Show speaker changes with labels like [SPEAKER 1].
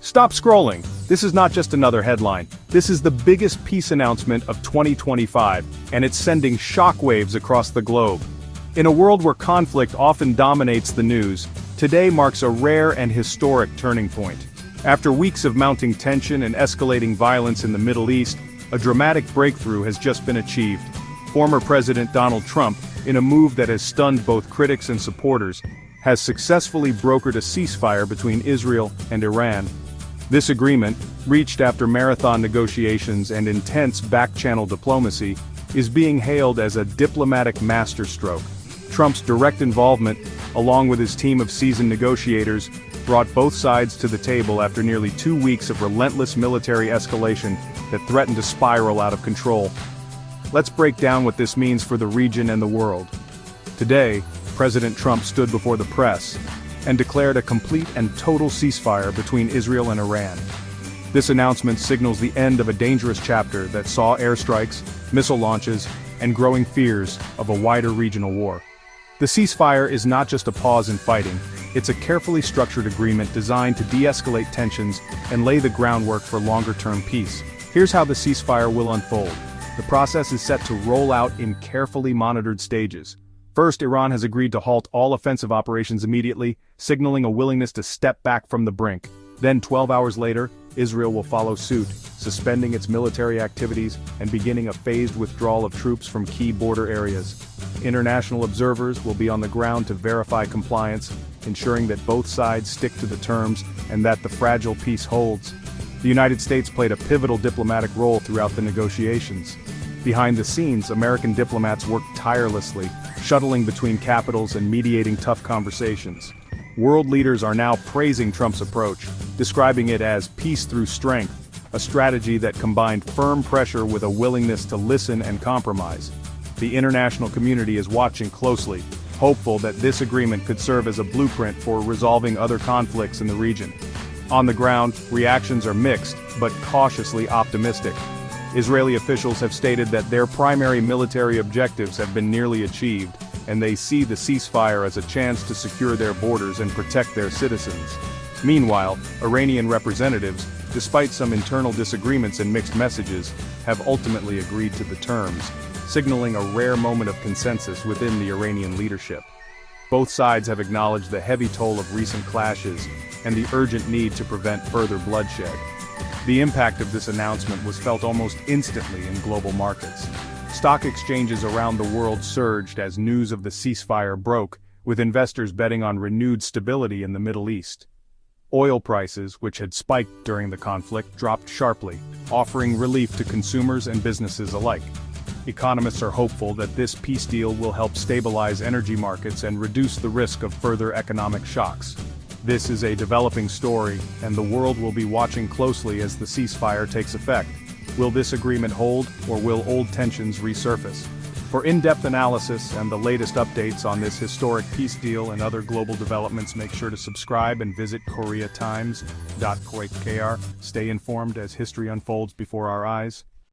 [SPEAKER 1] Stop scrolling. This is not just another headline. This is the biggest peace announcement of 2025, and it's sending shockwaves across the globe. In a world where conflict often dominates the news, today marks a rare and historic turning point. After weeks of mounting tension and escalating violence in the Middle East, a dramatic breakthrough has just been achieved. Former President Donald Trump, in a move that has stunned both critics and supporters, has successfully brokered a ceasefire between Israel and Iran. This agreement, reached after marathon negotiations and intense back-channel diplomacy, is being hailed as a diplomatic masterstroke. Trump's direct involvement, along with his team of seasoned negotiators, brought both sides to the table after nearly 2 weeks of relentless military escalation that threatened to spiral out of control. Let's break down what this means for the region and the world. Today, President Trump stood before the press and declared a complete and total ceasefire between Israel and Iran. This announcement signals the end of a dangerous chapter that saw airstrikes, missile launches, and growing fears of a wider regional war. The ceasefire is not just a pause in fighting, it's a carefully structured agreement designed to de-escalate tensions and lay the groundwork for longer-term peace. Here's how the ceasefire will unfold. The process is set to roll out in carefully monitored stages. First, Iran has agreed to halt all offensive operations immediately, signaling a willingness to step back from the brink. Then 12 hours later, Israel will follow suit, suspending its military activities and beginning a phased withdrawal of troops from key border areas. International observers will be on the ground to verify compliance, ensuring that both sides stick to the terms and that the fragile peace holds. The United States played a pivotal diplomatic role throughout the negotiations. Behind the scenes, American diplomats worked tirelessly, shuttling between capitals and mediating tough conversations. World leaders are now praising Trump's approach, describing it as peace through strength, a strategy that combined firm pressure with a willingness to listen and compromise. The international community is watching closely, hopeful that this agreement could serve as a blueprint for resolving other conflicts in the region. On the ground, reactions are mixed, but cautiously optimistic. Israeli officials have stated that their primary military objectives have been nearly achieved, and they see the ceasefire as a chance to secure their borders and protect their citizens. Meanwhile, Iranian representatives, despite some internal disagreements and mixed messages, have ultimately agreed to the terms, signaling a rare moment of consensus within the Iranian leadership. Both sides have acknowledged the heavy toll of recent clashes and the urgent need to prevent further bloodshed. The impact of this announcement was felt almost instantly in global markets. Stock exchanges around the world surged as news of the ceasefire broke, with investors betting on renewed stability in the Middle East. Oil prices, which had spiked during the conflict, dropped sharply, offering relief to consumers and businesses alike. Economists are hopeful that this peace deal will help stabilize energy markets and reduce the risk of further economic shocks. This is a developing story, and the world will be watching closely as the ceasefire takes effect. Will this agreement hold, or will old tensions resurface? For in-depth analysis and the latest updates on this historic peace deal and other global developments, make sure to subscribe and visit koreatimes.kr. Stay informed as history unfolds before our eyes.